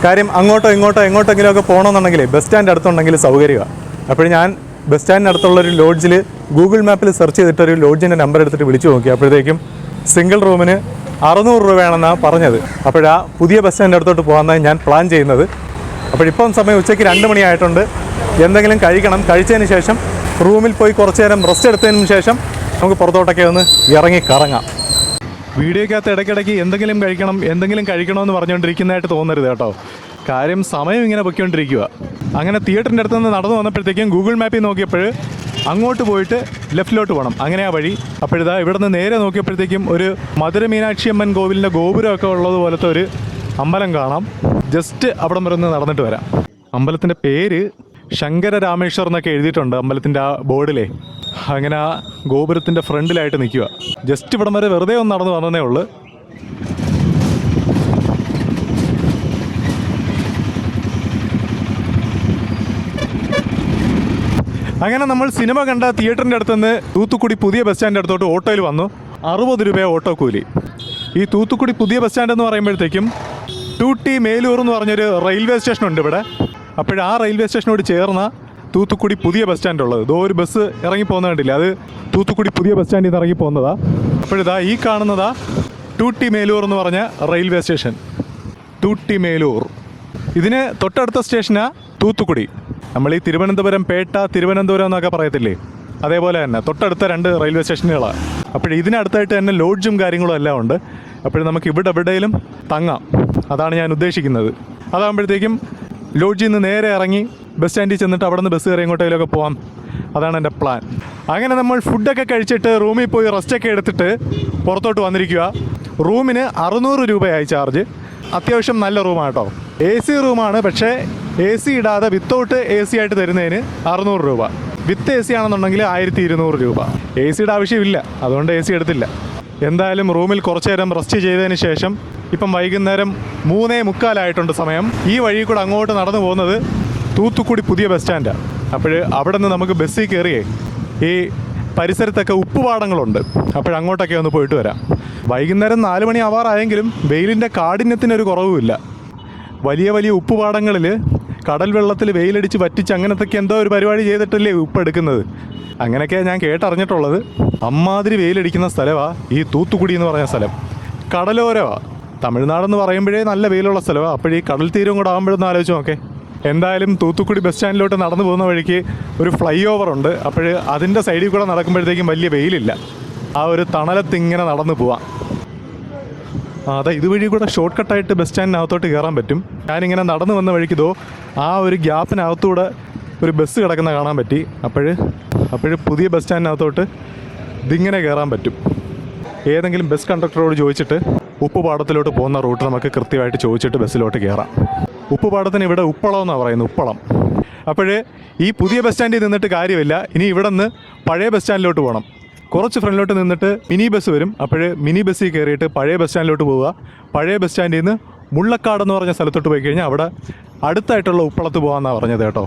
കാര്യം അങ്ങോട്ടോ ഇങ്ങോട്ടോ എങ്ങോട്ടെങ്കിലുമൊക്കെ പോകണമെന്നുണ്ടെങ്കിൽ ബസ് സ്റ്റാൻഡ് അടുത്തുണ്ടെങ്കിൽ സൗകര്യമാണ്. അപ്പോൾ ഞാൻ ബസ് സ്റ്റാൻഡിനടുത്തുള്ളൊരു ലോഡ്ജിൽ ഗൂഗിൾ മാപ്പിൽ സെർച്ച് ചെയ്തിട്ടൊരു ലോഡ്ജിൻ്റെ നമ്പർ എടുത്തിട്ട് വിളിച്ചു നോക്കി. അപ്പോഴത്തേക്കും സിംഗിൾ റൂമിന് 600 രൂപയാണെന്നാണ് പറഞ്ഞത്. അപ്പോഴാ പുതിയ ബസ് സ്റ്റാൻഡ് അടുത്തോട്ട് പോകാമെന്നാണ് ഞാൻ പ്ലാൻ ചെയ്യുന്നത്. അപ്പോഴിപ്പം സമയം ഉച്ചയ്ക്ക് 2 മണിയായിട്ടുണ്ട്. എന്തെങ്കിലും കഴിക്കണം. കഴിച്ചതിന് ശേഷം റൂമിൽ പോയി കുറച്ച് നേരം റെസ്റ്റ് എടുത്തതിന് ശേഷം നമുക്ക് പുറത്തോട്ടൊക്കെ ഒന്ന് ഇറങ്ങി കറങ്ങാം. വീഡിയോക്കകത്ത് ഇടയ്ക്കിടയ്ക്ക് എന്തെങ്കിലും കഴിക്കണമെന്ന് പറഞ്ഞുകൊണ്ടിരിക്കുന്നതായിട്ട് തോന്നരുത് കേട്ടോ. കാര്യം സമയം ഇങ്ങനെ പൊയ്ക്കൊണ്ടിരിക്കുക. അങ്ങനെ തിയേറ്ററിൻ്റെ അടുത്ത് നിന്ന് നടന്നു വന്നപ്പോഴത്തേക്കും ഗൂഗിൾ മാപ്പിൽ നോക്കിയപ്പോൾ അങ്ങോട്ട് പോയിട്ട് ലെഫ്റ്റിലോട്ട് പോകണം, അങ്ങനെ ആ വഴി. അപ്പോഴിതാ ഇവിടെ നിന്ന് നേരെ നോക്കിയപ്പോഴത്തേക്കും ഒരു മധുര മീനാക്ഷി അമ്മൻ കോവിലിൻ്റെ ഗോപുരമൊക്കെ ഉള്ളതുപോലത്തെ ഒരു അമ്പലം കാണാം. ജസ്റ്റ് അവിടെ വരെ ഒന്ന് നടന്നിട്ട് വരാം. അമ്പലത്തിൻ്റെ പേര് ശങ്കര രാമേശ്വർ എന്നൊക്കെ എഴുതിയിട്ടുണ്ട് അമ്പലത്തിൻ്റെ ആ ബോർഡിലെ. അങ്ങനെ ആ ഗോപുരത്തിൻ്റെ ഫ്രണ്ടിലായിട്ട് നിൽക്കുക. ജസ്റ്റ് ഇവിടം വരെ വെറുതെ ഒന്ന് നടന്ന് വന്നതേ ഉള്ളൂ. അങ്ങനെ നമ്മൾ സിനിമ കണ്ട തിയേറ്ററിൻ്റെ അടുത്തുനിന്ന് തൂത്തുക്കുടി പുതിയ ബസ് സ്റ്റാൻഡിൻ്റെ അടുത്തോട്ട് ഓട്ടോയിൽ വന്നു. 60 രൂപ ഓട്ടോ കൂലി. ഈ തൂത്തുക്കുടി പുതിയ ബസ് സ്റ്റാൻഡ് എന്ന് പറയുമ്പോഴത്തേക്കും ടൂട്ടി മേലൂർ എന്ന് പറഞ്ഞൊരു റെയിൽവേ സ്റ്റേഷനുണ്ട് ഇവിടെ. അപ്പോഴാ റെയിൽവേ സ്റ്റേഷനോട് ചേർന്ന തൂത്തുക്കുടി പുതിയ ബസ് സ്റ്റാൻഡ് ഉള്ളത്. ഇതോ ഒരു ബസ് ഇറങ്ങി പോകുന്നത് കണ്ടില്ല, അത് തൂത്തുക്കുടി പുതിയ ബസ് സ്റ്റാൻഡിൽ നിന്ന് ഇറങ്ങി പോകുന്നതാ. അപ്പോഴിതാ ഈ കാണുന്നതാ ടൂട്ടി മേലൂർ എന്ന് പറഞ്ഞ റെയിൽവേ സ്റ്റേഷൻ. ടൂട്ടി മേലൂർ. ഇതിന് തൊട്ടടുത്ത സ്റ്റേഷനാ തൂത്തുക്കുടി. നമ്മൾ ഈ തിരുവനന്തപുരം പേട്ട, തിരുവനന്തപുരം എന്നൊക്കെ പറയത്തില്ലേ, അതേപോലെ തന്നെ തൊട്ടടുത്ത 2 റെയിൽവേ സ്റ്റേഷനുകളാണ്. അപ്പോൾ ഇതിനടുത്തായിട്ട് തന്നെ ലോഡ്ജും കാര്യങ്ങളും എല്ലാം ഉണ്ട്. അപ്പോൾ നമുക്ക് ഇവിടെ എവിടെയെങ്കിലും തങ്ങാം, അതാണ് ഞാൻ ഉദ്ദേശിക്കുന്നത്. അതാകുമ്പോഴത്തേക്കും ലോഡ്ജിൽ നിന്ന് നേരെ ഇറങ്ങി ബസ് സ്റ്റാൻഡിൽ ചെന്നിട്ട് അവിടെ നിന്ന് ബസ് കയറി എങ്ങോട്ടെങ്കിലുമൊക്കെ പോകാം. അതാണ് എൻ്റെ പ്ലാൻ. അങ്ങനെ നമ്മൾ ഫുഡൊക്കെ കഴിച്ചിട്ട് റൂമിൽ പോയി റെസ്റ്റൊക്കെ എടുത്തിട്ട് പുറത്തോട്ട് വന്നിരിക്കുക. റൂമിന് 600 രൂപയായി ചാർജ്. അത്യാവശ്യം നല്ല റൂമാണ് കേട്ടോ. AC റൂമാണ്, പക്ഷേ AC ഇടാതെ വിത്തൗട്ട് AC ആയിട്ട് തരുന്നതിന് 600 രൂപ. വിത്ത് AC ആണെന്നുണ്ടെങ്കിൽ 1200 രൂപ. ACയുടെ ആവശ്യമില്ല, അതുകൊണ്ട് AC എടുത്തില്ല. എന്തായാലും റൂമിൽ കുറച്ച് നേരം റെസ്റ്റ് ചെയ്തതിന് ശേഷം ഇപ്പം വൈകുന്നേരം 3:45 സമയം. ഈ വഴി കൂടെ അങ്ങോട്ട് നടന്നു പോകുന്നത് തൂത്തുക്കുടി പുതിയ ബസ് സ്റ്റാൻഡാണ്. അപ്പോൾ അവിടെ നിന്ന് നമുക്ക് ബസ്സിൽ കയറിയേ ഈ പരിസരത്തൊക്കെ ഉപ്പുപാടങ്ങളുണ്ട്, അപ്പോഴങ്ങോട്ടൊക്കെ ഒന്ന് പോയിട്ട് വരാം. വൈകുന്നേരം 4 മണി ആവാറായെങ്കിലും വെയിലിൻ്റെ കാഠിന്യത്തിനൊരു കുറവുമില്ല. വലിയ ഉപ്പുപാടങ്ങളിൽ കടൽ വെള്ളത്തിൽ വെയിലടിച്ച് വറ്റിച്ച് അങ്ങനത്തൊക്കെ എന്തോ ഒരു പരിപാടി ചെയ്തിട്ടല്ലേ ഉപ്പ് എടുക്കുന്നത്. അങ്ങനെയൊക്കെയാണ് ഞാൻ കേട്ടറിഞ്ഞിട്ടുള്ളത്. അമ്മാതിരി വെയിലടിക്കുന്ന സ്ഥലമാണ് ഈ തൂത്തുക്കുടി എന്ന് പറഞ്ഞ സ്ഥലം. കടലോരമാണ്. തമിഴ്നാടെന്ന് പറയുമ്പോഴേ നല്ല വെയിലുള്ള സ്ഥലമാണ്. അപ്പോൾ ഈ കടൽ തീരവും കൂടെ ആകുമ്പോഴൊന്ന് ആലോചിച്ച് നോക്കേ. എന്തായാലും തൂത്തുക്കുടി ബസ് സ്റ്റാൻഡിലോട്ട് നടന്നു പോകുന്ന വഴിക്ക് ഒരു ഫ്ലൈ ഓവർ ഉണ്ട്. അപ്പോൾ അതിൻ്റെ സൈഡിൽ കൂടെ നടക്കുമ്പോഴത്തേക്കും വലിയ വെയിലില്ല. ആ ഒരു തണലത്തിങ്ങനെ നടന്നു പോവാം. അതെ, ഇതുവഴി കൂടെ ഷോർട്ട് കട്ടായിട്ട് ബസ് സ്റ്റാൻഡിനകത്തോട്ട് കയറാൻ പറ്റും. ഞാനിങ്ങനെ നടന്നു വന്ന വഴിക്കിതോ ആ ഒരു ഗ്യാപ്പിനകത്തൂടെ ഒരു ബസ് കിടക്കുന്ന കാണാൻ പറ്റി. അപ്പോൾ പുതിയ ബസ് സ്റ്റാൻഡിനകത്തോട്ട് ഇതിങ്ങനെ കയറാൻ പറ്റും. ഏതെങ്കിലും ബസ് കണ്ടക്ടറോട് ചോദിച്ചിട്ട് ഉപ്പുപാടത്തിലോട്ട് പോകുന്ന റൂട്ട് നമുക്ക് കൃത്യമായിട്ട് ചോദിച്ചിട്ട് ബസ്സിലോട്ട് കയറാം. ഉപ്പുപാടത്തിന് ഇവിടെ ഉപ്പളം എന്നാണ് പറയുന്നത്, ഉപ്പളം. അപ്പോൾ ഈ പുതിയ ബസ് സ്റ്റാൻഡിൽ നിന്നിട്ട് കാര്യമില്ല. ഇനി ഇവിടെ നിന്ന് പഴയ ബസ് സ്റ്റാൻഡിലോട്ട് പോകണം. കുറച്ച് ഫ്രണ്ടിലോട്ട് നിന്നിട്ട് മിനി ബസ് വരും. അപ്പോൾ മിനി ബസ്സിൽ കയറിയിട്ട് പഴയ ബസ് സ്റ്റാൻഡിലോട്ട് പോവുക. പഴയ ബസ് സ്റ്റാൻഡിൽ നിന്ന് മുള്ളക്കാട് എന്ന് പറഞ്ഞ സ്ഥലത്തോട്ട് പോയി കഴിഞ്ഞാൽ അവിടെ അടുത്തായിട്ടുള്ള ഉപ്പളത്ത് പോകാമെന്നാണ് പറഞ്ഞത് കേട്ടോ.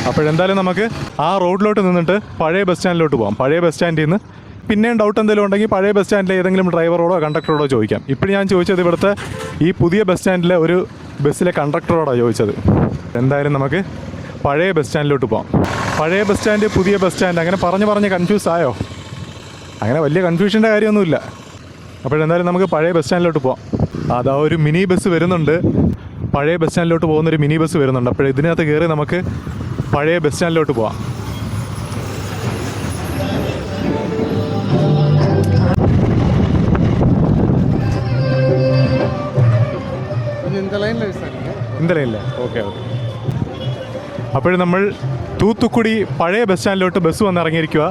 അപ്പോഴെന്തായാലും നമുക്ക് ആ റോഡിലോട്ട് നിന്നിട്ട് പഴയ ബസ് സ്റ്റാൻഡിലോട്ട് പോകാം. പഴയ ബസ് സ്റ്റാൻഡിൽ നിന്ന് പിന്നെയും ഡൗട്ട് എന്തെങ്കിലും ഉണ്ടെങ്കിൽ പഴയ ബസ് സ്റ്റാൻഡിലെ ഏതെങ്കിലും ഡ്രൈവറോടോ കണ്ടക്ടറോടോ ചോദിക്കാം. ഇപ്പോൾ ഞാൻ ചോദിച്ചത് ഇവിടുത്തെ ഈ പുതിയ ബസ് സ്റ്റാൻഡിലെ ഒരു ബസ്സിലെ കണ്ടക്ടറോടാണ് ചോദിച്ചത്. എന്തായാലും നമുക്ക് പഴയ ബസ് സ്റ്റാൻഡിലോട്ട് പോകാം. പഴയ ബസ് സ്റ്റാൻഡ്, പുതിയ ബസ് സ്റ്റാൻഡ്, അങ്ങനെ പറഞ്ഞ് കൺഫ്യൂസ് ആയോ? അങ്ങനെ വലിയ കൺഫ്യൂഷൻ്റെ കാര്യമൊന്നുമില്ല. അപ്പോഴെന്തായാലും നമുക്ക് പഴയ ബസ് സ്റ്റാൻഡിലോട്ട് പോകാം. അതാ ഒരു മിനി ബസ് വരുന്നുണ്ട്, പഴയ ബസ് സ്റ്റാൻഡിലോട്ട് പോകുന്നൊരു മിനി ബസ് വരുന്നുണ്ട്. അപ്പോൾ ഇതിനകത്ത് കയറി നമുക്ക് പഴയ ബസ് സ്റ്റാൻഡിലോട്ട് പോകാം. இந்த ലൈനില്ല. ഓക്കെ. അപ്പോഴും നമ്മൾ തൂത്തുക്കുടി പഴയ ബസ് സ്റ്റാൻഡിലോട്ട് ബസ് വന്നിറങ്ങിയിരിക്കുക.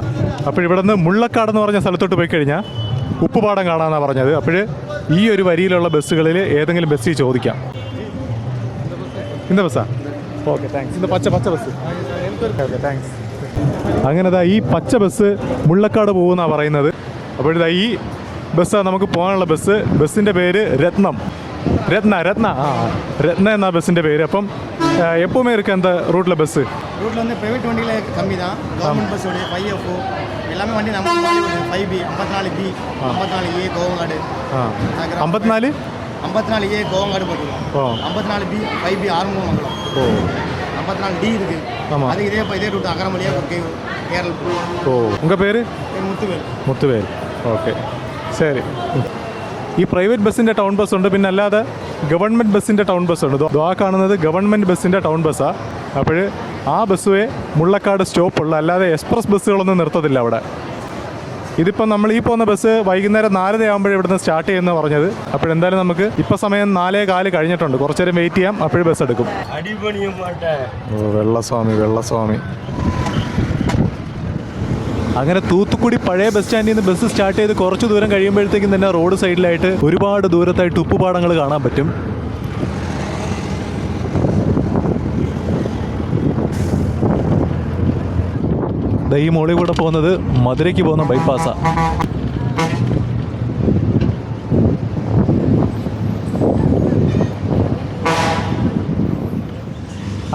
അപ്പോഴിവിടെ നിന്ന് മുള്ളക്കാട് എന്ന് പറഞ്ഞ സ്ഥലത്തോട്ട് പോയി കഴിഞ്ഞാൽ ഉപ്പുപാടം കാണാമെന്നാണ് പറഞ്ഞത്. അപ്പോൾ ഈ ഒരു വരിയിലുള്ള ബസ്സുകളിൽ ഏതെങ്കിലും ബസ്സിൽ ചോദിക്കാം. ഇന്ന ബസ്സാ? Okay, thanks. ഇന്ന് പച്ച ബസ്. Okay, thanks. അങ്ങനെ ഈ പച്ച ബസ് മുള്ളക്കാട് പോകുമെന്നാണ് പറയുന്നത്. അപ്പോഴിതാ ഈ ബസ്സാണ് നമുക്ക് പോകാനുള്ള ബസ്. ബസ്സിൻ്റെ പേര് രത്ന എന്നാ பஸ்ஸிൻ്റെ பேர். അപ്പം எப்போவுமே இருக்க அந்த ரூட்டில் பஸ்ஸு
ரூட்டில் வந்து ப்ரைவேட் வண்டியில் கம்மி தான். கவர்மெண்ட் பஸ்ஸோடைய 5F எல்லாமே வண்டி நம்ம 5B, 54B, 54A Kovangadu, 54A Kovangadu போட்டுருக்கோம். 54B, 5B ஆறுமுகமங்கலம், 54D இருக்குது. அது இதே ரூட் அகரமொழியாக கேரள.
உங்கள் பேர்? മുത്തുവേൽ. ഓക്കെ, ശരി. ഈ പ്രൈവറ്റ് ബസ്സിൻ്റെ ടൗൺ ബസ്സുണ്ട്, പിന്നെ അല്ലാതെ ഗവൺമെൻറ് ബസ്സിൻ്റെ ടൗൺ ബസ്സുണ്ട്. ആ കാണുന്നത് ഗവൺമെൻറ് ബസ്സിൻ്റെ ടൗൺ ബസ്സാണ്. അപ്പോൾ ആ ബസ്സുവേ മുള്ളക്കാട് സ്റ്റോപ്പുള്ള, അല്ലാതെ എക്സ്പ്രസ് ബസ്സുകളൊന്നും നിർത്തത്തില്ല അവിടെ. ഇതിപ്പം നമ്മൾ ഈ പോകുന്ന ബസ് വൈകുന്നേരം 4:30 ആകുമ്പോഴേ ഇവിടുന്ന് സ്റ്റാർട്ട് ചെയ്യുമെന്ന് പറഞ്ഞത്. അപ്പോഴെന്തായാലും നമുക്ക് ഇപ്പം സമയം 4:15 കഴിഞ്ഞിട്ടുണ്ട്. കുറച്ച് നേരം വെയിറ്റ് ചെയ്യാം, അപ്പോഴും ബസ് എടുക്കും. വെള്ളസ്വാമി. അങ്ങനെ തൂത്തുക്കുടി പഴയ ബസ് സ്റ്റാൻഡിൽ നിന്ന് ബസ് സ്റ്റാർട്ട് ചെയ്ത് കുറച്ച് ദൂരം കഴിയുമ്പോഴത്തേക്കും തന്നെ റോഡ് സൈഡിലായിട്ട് ഒരുപാട് ദൂരത്തായിട്ട് ഉപ്പുപാടങ്ങൾ കാണാൻ പറ്റും. ഈ മോളിൽ കൂടെ പോകുന്നത് മധുരയ്ക്ക് പോകുന്ന ബൈപ്പാസാണ്.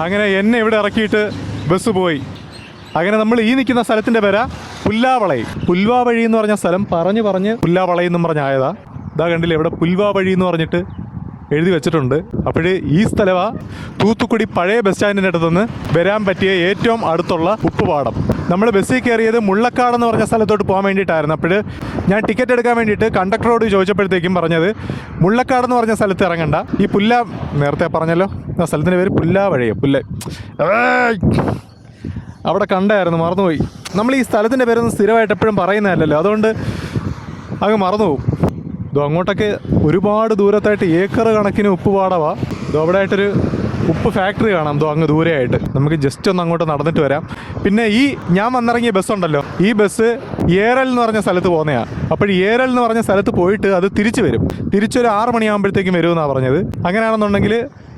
അങ്ങനെ എന്നെ ഇവിടെ ഇറക്കിയിട്ട് ബസ് പോയി. അങ്ങനെ നമ്മൾ ഈ നിൽക്കുന്ന സ്ഥലത്തിൻ്റെ പേരാ പുല്ലാവളൈ. പുൽവാവഴി എന്ന് പറഞ്ഞ സ്ഥലം പറഞ്ഞ് പുല്ലാവളൈ എന്നും പറഞ്ഞായതാ. ഇതാ കണ്ടില്ലേ, ഇവിടെ പുൽവാവഴി എന്ന് പറഞ്ഞിട്ട് എഴുതി വെച്ചിട്ടുണ്ട്. അപ്പോൾ ഈ സ്ഥലമാ തൂത്തുക്കുടി പഴയ ബസ് സ്റ്റാൻഡിൻ്റെ അടുത്തുനിന്ന് വരാൻ പറ്റിയ ഏറ്റവും അടുത്തുള്ള ഉപ്പുപാടം. നമ്മൾ ബസ്സിൽ കയറിയത് മുള്ളക്കാട് എന്ന് പറഞ്ഞ സ്ഥലത്തോട്ട് പോകാൻ വേണ്ടിയിട്ടായിരുന്നു. അപ്പോൾ ഞാൻ ടിക്കറ്റ് എടുക്കാൻ വേണ്ടിയിട്ട് കണ്ടക്ടറോട് ചോദിച്ചപ്പോഴത്തേക്കും പറഞ്ഞത് മുള്ളക്കാട് എന്ന് പറഞ്ഞ സ്ഥലത്ത് ഇറങ്ങണ്ട, ഈ നേരത്തെ പറഞ്ഞല്ലോ ആ സ്ഥലത്തിൻ്റെ പേര് പുല്ലാവഴിയോ അവിടെ കണ്ടായിരുന്നു, മറന്നുപോയി. നമ്മൾ ഈ സ്ഥലത്തിൻ്റെ പേരൊന്നും സ്ഥിരമായിട്ട് എപ്പോഴും പറയുന്നതല്ലല്ലോ, അതുകൊണ്ട് അങ്ങ് മറന്നുപോകും. ഇതോ അങ്ങോട്ടൊക്കെ ഒരുപാട് ദൂരത്തായിട്ട് ഏക്കർ കണക്കിന് ഉപ്പുപാടമാണ്. ഇതോ അവിടെ ആയിട്ടൊരു ഉപ്പ് ഫാക്ടറി കാണാം. ഇതോ അങ്ങ് ദൂരെയായിട്ട്. നമുക്ക് ജസ്റ്റ് ഒന്ന് അങ്ങോട്ട് നടന്നിട്ട് വരാം. പിന്നെ ഈ ഞാൻ വന്നിറങ്ങിയ ബസ്സുണ്ടല്ലോ, ഈ ബസ് ഏരൽ എന്ന് പറഞ്ഞ സ്ഥലത്ത് പോകുന്നതാണ്. അപ്പോൾ ഏരൽ എന്ന് പറഞ്ഞ സ്ഥലത്ത് പോയിട്ട് അത് തിരിച്ചു വരും. തിരിച്ചൊരു 6 മണിയാകുമ്പോഴത്തേക്കും വരുമെന്നാണ് പറഞ്ഞത്. അങ്ങനെയാണെന്നുണ്ടെങ്കിൽ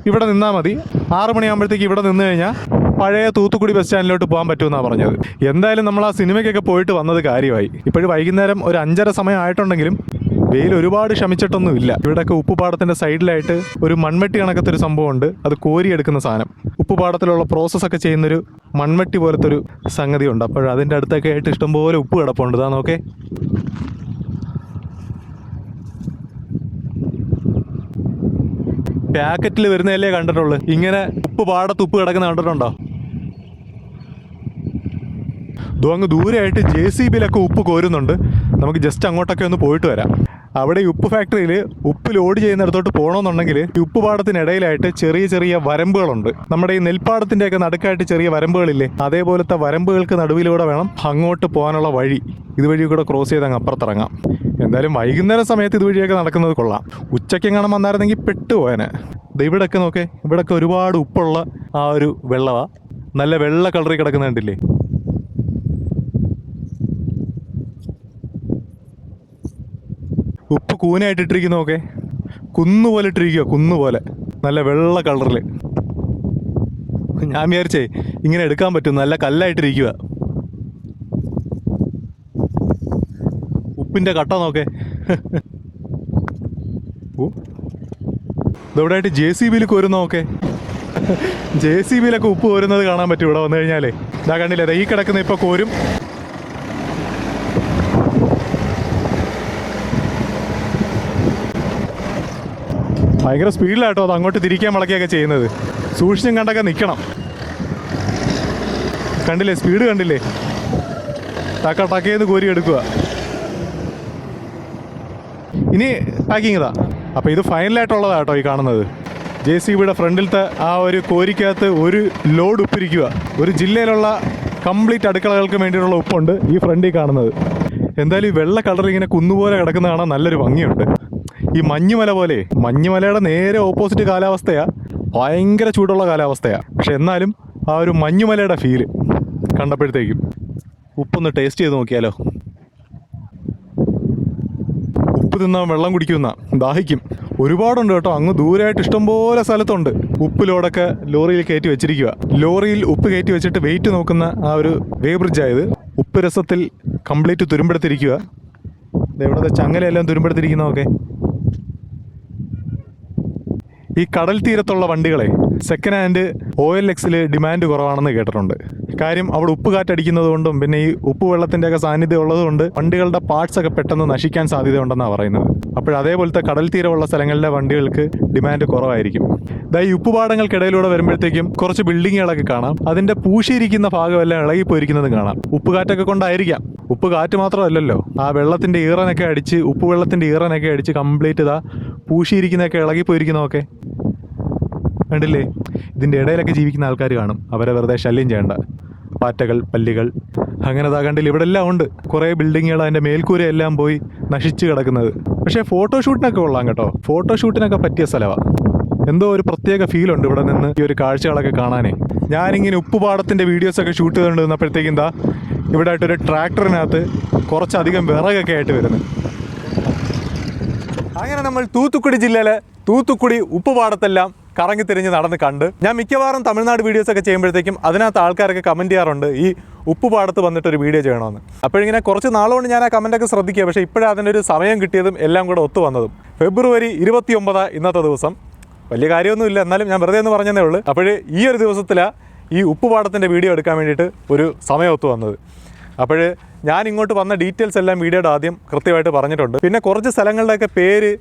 ഇവിടെ നിന്നാൽ മതി. 6 മണിയാകുമ്പോഴത്തേക്ക് ഇവിടെ നിന്ന് കഴിഞ്ഞാൽ പഴയ തൂത്തുക്കുടി ബസ് സ്റ്റാൻഡിലോട്ട് പോകാൻ പറ്റുമെന്നാണ് പറഞ്ഞത്. എന്തായാലും നമ്മൾ ആ സിനിമയ്ക്കൊക്കെ പോയിട്ട് വന്നത് കാര്യമായി. ഇപ്പോഴും വൈകുന്നേരം ഒരു 5:30 സമയം ആയിട്ടുണ്ടെങ്കിലും വെയിൽ ഒരുപാട് ശമിച്ചിട്ടൊന്നുമില്ല. ഇവിടെയൊക്കെ ഉപ്പുപാടത്തിൻ്റെ സൈഡിലായിട്ട് ഒരു മൺവെട്ടി കണക്കത്തൊരു സംഭവമുണ്ട്. അത് കോരിയെടുക്കുന്ന സാധനം. ഉപ്പുപാടത്തിലുള്ള പ്രോസസ്സൊക്കെ ചെയ്യുന്നൊരു മൺവെട്ടി പോലത്തെ ഒരു സംഗതി ഉണ്ട്. അപ്പോൾ അതിൻ്റെ അടുത്തൊക്കെ ആയിട്ട് ഇഷ്ടംപോലെ ഉപ്പ് കിടപ്പുണ്ട്. ഇതാ നോക്കേ, പാക്കറ്റിൽ വരുന്നതല്ലേ കണ്ടിട്ടുള്ളൂ. ഇങ്ങനെ ഉപ്പുപാടത്ത് ഉപ്പ് കിടക്കുന്ന കണ്ടിട്ടുണ്ടോ? അങ്ങ് ദൂരെയായിട്ട് JCBയിലൊക്കെ ഉപ്പ് കോരുന്നുണ്ട്. നമുക്ക് ജസ്റ്റ് അങ്ങോട്ടൊക്കെ ഒന്ന് പോയിട്ട് വരാം. അവിടെ ഈ ഉപ്പ് ഫാക്ടറിയിൽ ഉപ്പ് ലോഡ് ചെയ്യുന്നിടത്തോട്ട് പോകണമെന്നുണ്ടെങ്കിൽ ഈ ഉപ്പുപാടത്തിനിടയിലായിട്ട് ചെറിയ വരമ്പുകളുണ്ട്. നമ്മുടെ ഈ നെൽപ്പാടത്തിൻ്റെയൊക്കെ നടുക്കായിട്ട് ചെറിയ വരമ്പുകളില്ലേ, അതേപോലത്തെ വരമ്പുകൾക്ക് നടുവിലൂടെ വേണം അങ്ങോട്ട് പോകാനുള്ള വഴി. ഇതുവഴി കൂടെ ക്രോസ് ചെയ്ത് അങ്ങ് അപ്പുറത്തിറങ്ങാം. എന്തായാലും വൈകുന്നേര സമയത്ത് ഇതുവഴിയൊക്കെ നടക്കുന്നത് കൊള്ളാം. ഉച്ചയ്ക്കെങ്ങാനും വന്നായിരുന്നെങ്കിൽ പെട്ടുപോയനെ. ഇവിടെയൊക്കെ നോക്കേ, ഇവിടെയൊക്കെ ഒരുപാട് ഉപ്പുള്ള ആ ഒരു വെള്ളമാണ്. നല്ല വെള്ള കളറിൽ കിടക്കുന്ന കണ്ടില്ലേ. ഉപ്പ് കൂനായിട്ടിട്ടിരിക്കുന്ന നോക്കേ, കുന്നുപോലെ ഇട്ടിരിക്കുക, കുന്നുപോലെ നല്ല വെള്ള കളറിൽ. ഞാൻ വിചാരിച്ചേ ഇങ്ങനെ എടുക്കാൻ പറ്റും, നല്ല കല്ലായിട്ടിരിക്കുക. ഉപ്പിൻ്റെ കട്ട നോക്കേ. ഇതെവിടെ ആയിട്ട് JCBയിൽ കോരുന്ന നോക്കേ. JCBയിലൊക്കെ ഉപ്പ് കോരുന്നത് കാണാൻ പറ്റും ഇവിടെ വന്നു കഴിഞ്ഞാലേ. ഇതാ കണ്ടില്ലേ, ഈ കിടക്കുന്ന ഇപ്പോൾ കോരും. ഭയങ്കര സ്പീഡിലാട്ടോ അത് അങ്ങോട്ട് തിരിക്കാൻ വളക്കുകയൊക്കെ ചെയ്യുന്നത്. സൂക്ഷിച്ചും കണ്ടൊക്കെ നിൽക്കണം. കണ്ടില്ലേ, സ്പീഡ് കണ്ടില്ലേ, ടക്കേന്ന് കോരി എടുക്കുക. ഇനി പാക്കിങ് ഇതാ. അപ്പോൾ ഇത് ഫൈനലായിട്ടുള്ളതാണ് കേട്ടോ ഈ കാണുന്നത്. JCBയുടെ ഫ്രണ്ടിലത്തെ ആ ഒരു കോരിക്കകത്ത് ഒരു ലോഡ് ഉപ്പിരിക്കുക. ഒരു ജില്ലയിലുള്ള കംപ്ലീറ്റ് അടുക്കളകൾക്ക് വേണ്ടിയിട്ടുള്ള ഉപ്പുണ്ട് ഈ ഫ്രണ്ടിൽ കാണുന്നത്. എന്തായാലും ഈ വെള്ള കളർ ഇങ്ങനെ കുന്നുപോലെ കിടക്കുന്ന കാണാൻ നല്ലൊരു ഭംഗിയുണ്ട്. ഈ മഞ്ഞുമല പോലെ, മഞ്ഞുമലയുടെ നേരെ ഓപ്പോസിറ്റ് കാലാവസ്ഥയാണ്, ഭയങ്കര ചൂടുള്ള കാലാവസ്ഥയാണ്. പക്ഷെ എന്നാലും ആ ഒരു മഞ്ഞുമലയുടെ ഫീല് കണ്ടപ്പോഴത്തേക്കും ഉപ്പൊന്ന് ടേസ്റ്റ് ചെയ്ത് നോക്കിയാലോ. ഉപ്പ് തിന്നാൻ വെള്ളം കുടിക്കുന്ന ദാഹിക്കും. ഒരുപാടുണ്ട് കേട്ടോ, അങ്ങ് ദൂരമായിട്ട് ഇഷ്ടംപോലെ സ്ഥലത്തുണ്ട്. ഉപ്പ് ലോഡൊക്കെ ലോറിയിൽ കയറ്റി വെച്ചിരിക്കുക. ലോറിയിൽ ഉപ്പ് കയറ്റി വെച്ചിട്ട് വെയിറ്റ് നോക്കുന്ന ആ ഒരു വേ ബ്രിഡ്ജായത്. ഉപ്പ് രസത്തിൽ കംപ്ലീറ്റ് തുരുമ്പെടുത്തിരിക്കുക. ഇവിടുത്തെ ചങ്ങലയെല്ലാം തുരുമ്പെടുത്തിരിക്കുന്നതൊക്കെ. ഈ കടൽ തീരത്തുള്ള വണ്ടികളെ സെക്കൻഡ് ഹാൻഡ് OLXൽ ഡിമാൻഡ് കുറവാണെന്ന് കേട്ടിട്ടുണ്ട്. കാര്യം അവിടെ ഉപ്പ് കാറ്റടിക്കുന്നത് കൊണ്ടും പിന്നെ ഈ ഉപ്പ് വെള്ളത്തിൻ്റെയൊക്കെ സാന്നിധ്യം ഉള്ളതുകൊണ്ട് വണ്ടികളുടെ പാർട്സൊക്കെ പെട്ടെന്ന് നശിക്കാൻ സാധ്യതയുണ്ടെന്നാണ് പറയുന്നത്. അതേപോലത്തെ കടൽ തീരമുള്ള സ്ഥലങ്ങളിലെ വണ്ടികൾക്ക് ഡിമാൻഡ് കുറവായിരിക്കും. ഈ ഉപ്പുപാടങ്ങൾക്കിടയിലൂടെ വരുമ്പോഴത്തേക്കും കുറച്ച് ബിൽഡിങ്ങുകളൊക്കെ കാണാം. അതിൻ്റെ പൂശിയിരിക്കുന്ന ഭാഗമെല്ലാം ഇളകിപ്പോയിരിക്കുന്നതും കാണാം. ഉപ്പ് കാറ്റൊക്കെ കൊണ്ടായിരിക്കാം. ഉപ്പ് കാറ്റ് മാത്രമല്ലല്ലോ, ആ വെള്ളത്തിൻ്റെ ഈറനൊക്കെ അടിച്ച്, ഉപ്പ് വെള്ളത്തിൻ്റെ ഈറനൊക്കെ അടിച്ച് കംപ്ലീറ്റ് ഇതാ പൂശിയിരിക്കുന്നതൊക്കെ ഇളകിപ്പോയിരിക്കുന്നതൊക്കെ കണ്ടില്ലേ. ഇതിൻ്റെ ഇടയിലൊക്കെ ജീവിക്കുന്ന ആൾക്കാർ കാണും. അവരെ വെറുതെ ശല്യം ചെയ്യേണ്ട. പാറ്റകൾ, പല്ലികൾ, അങ്ങനെ കണ്ടില്ല ഇവിടെ എല്ലാം ഉണ്ട്. കുറേ ബിൽഡിങ്ങുകൾ അതിൻ്റെ മേൽക്കൂരയെല്ലാം പോയി നശിച്ച് കിടക്കുന്നത്. പക്ഷേ ഫോട്ടോഷൂട്ടിനൊക്കെ കൊള്ളാം കേട്ടോ. ഫോട്ടോഷൂട്ടിനൊക്കെ പറ്റിയ സ്ഥലമാണ്. എന്തോ ഒരു പ്രത്യേക ഫീലുണ്ട് ഇവിടെ നിന്ന് ഈ ഒരു കാഴ്ചകളൊക്കെ കാണാനേ. ഞാനിങ്ങനെ ഉപ്പുപാടത്തിൻ്റെ വീഡിയോസൊക്കെ ഷൂട്ട് ചെയ്തുകൊണ്ട് നിന്നപ്പോഴത്തേക്കും എന്താ ഇവിടെ ആയിട്ടൊരു ട്രാക്ടറിനകത്ത് കുറച്ചധികം വിറകൊക്കെ ആയിട്ട് വരുന്നത്. അങ്ങനെ നമ്മൾ തൂത്തുക്കുടി ജില്ലയിലെ തൂത്തുക്കുടി ഉപ്പുപാടത്തെല്ലാം കറങ്ങിത്തിരിഞ്ഞ് നടന്ന് കണ്ട്. ഞാൻ മിക്കവാറും തമിഴ്നാട് വീഡിയോസൊക്കെ ചെയ്യുമ്പോഴത്തേക്കും അതിനകത്ത് ആൾക്കാരൊക്കെ കമൻറ്റ് ചെയ്യാറുണ്ട് ഈ ഉപ്പുപാടത്ത് വന്നിട്ടൊരു വീഡിയോ ചെയ്യണമെന്ന്. അപ്പോഴിങ്ങനെ കുറച്ച് നാളുകൊണ്ട് ഞാൻ ആ കമൻറ്റൊക്കെ ശ്രദ്ധിക്കുക. പക്ഷേ ഇപ്പോഴാണ് അതിനൊരു സമയം കിട്ടിയതും എല്ലാം കൂടെ ഒത്തു വന്നതും. ഫെബ്രുവരി 29 ഇന്നത്തെ ദിവസം. വലിയ കാര്യമൊന്നുമില്ല, എന്നാലും ഞാൻ വെറുതെ എന്ന് പറഞ്ഞതേ ഉള്ളൂ. അപ്പോൾ ഈ ഒരു ദിവസത്തിലാണ് ഈ ഉപ്പുപാടത്തിൻ്റെ വീഡിയോ എടുക്കാൻ വേണ്ടിയിട്ട് ഒരു സമയം ഒത്തു വന്നത്. അപ്പോൾ ഞാൻ ഇങ്ങോട്ട് വന്ന ഡീറ്റെയിൽസ് എല്ലാം വീഡിയോയുടെ ആദ്യം കൃത്യമായിട്ട് പറഞ്ഞിട്ടുണ്ട്. പിന്നെ കുറച്ച് സ്ഥലങ്ങളുടെയൊക്കെ പേര്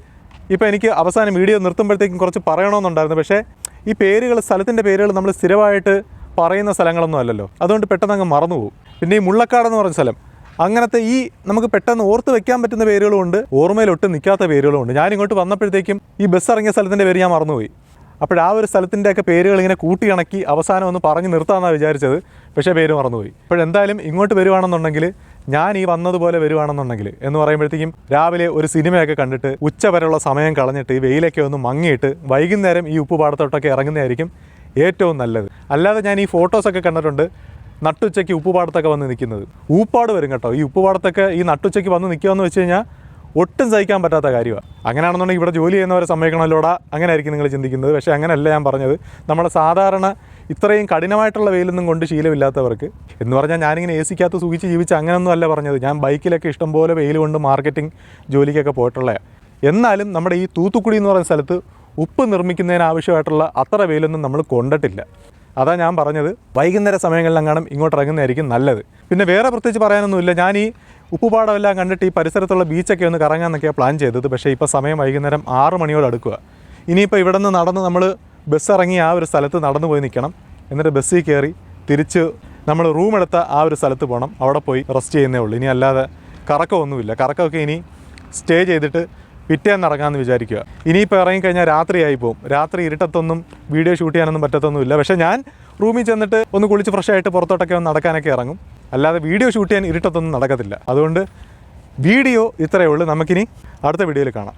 ഇപ്പോൾ എനിക്ക് അവസാനം വീഡിയോ നിർത്തുമ്പോഴത്തേക്കും കുറച്ച് പറയണമെന്നുണ്ടായിരുന്നു. പക്ഷേ ഈ പേരുകൾ, സ്ഥലത്തിൻ്റെ പേരുകൾ നമ്മൾ സ്ഥിരമായിട്ട് പറയുന്ന സ്ഥലങ്ങളൊന്നും അല്ലല്ലോ, അതുകൊണ്ട് പെട്ടെന്ന് അങ്ങ് മറന്നുപോകും. പിന്നെ ഈ മുള്ളക്കാടെന്ന് പറഞ്ഞ സ്ഥലം, അങ്ങനത്തെ ഈ നമുക്ക് പെട്ടെന്ന് ഓർത്ത് വെക്കാൻ പറ്റുന്ന പേരുകളുമുണ്ട്, ഓർമ്മയിലൊട്ടും നിൽക്കാത്ത പേരുകളുമുണ്ട്. ഞാനിങ്ങോട്ട് വന്നപ്പോഴത്തേക്കും ഈ ബസ് ഇറങ്ങിയ സ്ഥലത്തിൻ്റെ പേര് ഞാൻ മറന്നുപോയി. അപ്പോൾ ആ ഒരു സ്ഥലത്തിൻ്റെയൊക്കെ പേരുകൾ ഇങ്ങനെ കൂട്ടിയിണക്കി അവസാനം ഒന്ന് പറഞ്ഞ് നിർത്താമെന്നാണ് വിചാരിച്ചത്. പക്ഷേ പേര് മറന്നുപോയി. അപ്പോഴെന്തായാലും ഇങ്ങോട്ട് വരുവാണെന്നുണ്ടെങ്കിൽ, ഞാൻ ഈ വന്നതുപോലെ വരുവാണെന്നുണ്ടെങ്കിൽ എന്ന് പറയുമ്പോഴത്തേക്കും രാവിലെ ഒരു സിനിമയൊക്കെ കണ്ടിട്ട് ഉച്ച വരെയുള്ള സമയം കളഞ്ഞിട്ട് ഈ വെയിലൊക്കെ ഒന്ന് മങ്ങിയിട്ട് വൈകുന്നേരം ഈ ഉപ്പുപാടത്തോട്ടൊക്കെ ഇറങ്ങുന്നതായിരിക്കും ഏറ്റവും നല്ലത്. അല്ലാതെ ഞാൻ ഈ ഫോട്ടോസൊക്കെ കണ്ടിട്ടുണ്ട് നട്ടുച്ചയ്ക്ക് ഉപ്പുപാടത്തൊക്കെ വന്ന് നിൽക്കുന്നത്. ഊപ്പാട് വരും കേട്ടോ. ഈ ഉപ്പുപാടത്തൊക്കെ ഈ നട്ടുച്ചയ്ക്ക് വന്ന് നിൽക്കുകയെന്ന് വെച്ച് കഴിഞ്ഞാൽ ഒട്ടും സഹിക്കാൻ പറ്റാത്ത കാര്യമാണ്. അങ്ങനെയാണെന്നുണ്ടെങ്കിൽ ഇവിടെ ജോലി ചെയ്യുന്നവരെ സമ്മതിക്കണമല്ലോടാ, അങ്ങനെ ആയിരിക്കും നിങ്ങൾ ചിന്തിക്കുന്നത്. പക്ഷേ അങ്ങനെയല്ല ഞാൻ പറഞ്ഞത്. നമ്മൾ സാധാരണ ഇത്രയും കഠിനമായിട്ടുള്ള വെയിലൊന്നും കൊണ്ട് ശീലമില്ലാത്തവർക്ക് എന്ന് പറഞ്ഞാൽ, ഞാനിങ്ങനെ AC-ക്കകത്ത് സുഖിച്ച് ജീവിച്ച് അങ്ങനെയൊന്നും അല്ല പറഞ്ഞത്. ഞാൻ ബൈക്കിലൊക്കെ ഇഷ്ടംപോലെ വെയിൽ കൊണ്ട് മാർക്കറ്റിംഗ് ജോലിക്കൊക്കെ പോയിട്ടുള്ളതാണ്. എന്നാലും നമ്മുടെ ഈ തൂത്തുക്കുടി എന്ന് പറയുന്ന സ്ഥലത്ത് ഉപ്പ് നിർമ്മിക്കുന്നതിന് ആവശ്യമായിട്ടുള്ള അത്ര വെയിലൊന്നും നമ്മൾ കൊണ്ടിട്ടില്ല. അതാണ് ഞാൻ പറഞ്ഞത്, വൈകുന്നേര സമയങ്ങളിലെങ്ങാനും ഇങ്ങോട്ട് ഇറങ്ങുന്നതായിരിക്കും നല്ലത്. പിന്നെ വേറെ പ്രത്യേകിച്ച് പറയാനൊന്നുമില്ല. ഞാൻ ഈ ഉപ്പുപാടമെല്ലാം കണ്ടിട്ട് ഈ പരിസരത്തുള്ള ബീച്ചൊക്കെ ഒന്ന് കറങ്ങാമെന്നൊക്കെയാണ് പ്ലാൻ ചെയ്തത്. പക്ഷേ ഇപ്പോൾ സമയം വൈകുന്നേരം 6 മണിയോട് അടുക്കുക. ഇനിയിപ്പോൾ ഇവിടെ നിന്ന് നടന്ന് നമ്മൾ ബസ് ഇറങ്ങി ആ ഒരു സ്ഥലത്ത് നടന്നു പോയി നിൽക്കണം. എന്നിട്ട് ബസ്സിൽ കയറി തിരിച്ച് നമ്മൾ റൂമെടുത്ത ആ ഒരു സ്ഥലത്ത് പോകണം. അവിടെ പോയി റെസ്റ്റ് ചെയ്യുന്നേ ഉള്ളൂ. ഇനി അല്ലാതെ കറക്കമൊന്നുമില്ല. കറക്കമൊക്കെ ഇനി സ്റ്റേ ചെയ്തിട്ട് പിറ്റേന്ന് ഇറങ്ങാമെന്ന് വിചാരിക്കുക. ഇനിയിപ്പോൾ ഇറങ്ങിക്കഴിഞ്ഞാൽ രാത്രിയായി പോകും. രാത്രി ഇരുട്ടത്തൊന്നും വീഡിയോ ഷൂട്ട് ചെയ്യാനൊന്നും പറ്റത്തൊന്നുമില്ല. പക്ഷേ ഞാൻ റൂമിൽ ചെന്നിട്ട് ഒന്ന് കുളിച്ച് ഫ്രഷായിട്ട് പുറത്തോട്ടൊക്കെ ഒന്ന് നടക്കാനൊക്കെ ഇറങ്ങും. അല്ലാതെ വീഡിയോ ഷൂട്ട് ചെയ്യാൻ ഇരുട്ടത്തൊന്നും നടക്കത്തില്ല. അതുകൊണ്ട് വീഡിയോ ഇത്രയേ ഉള്ളൂ. നമുക്കിനി അടുത്ത വീഡിയോയിൽ കാണാം.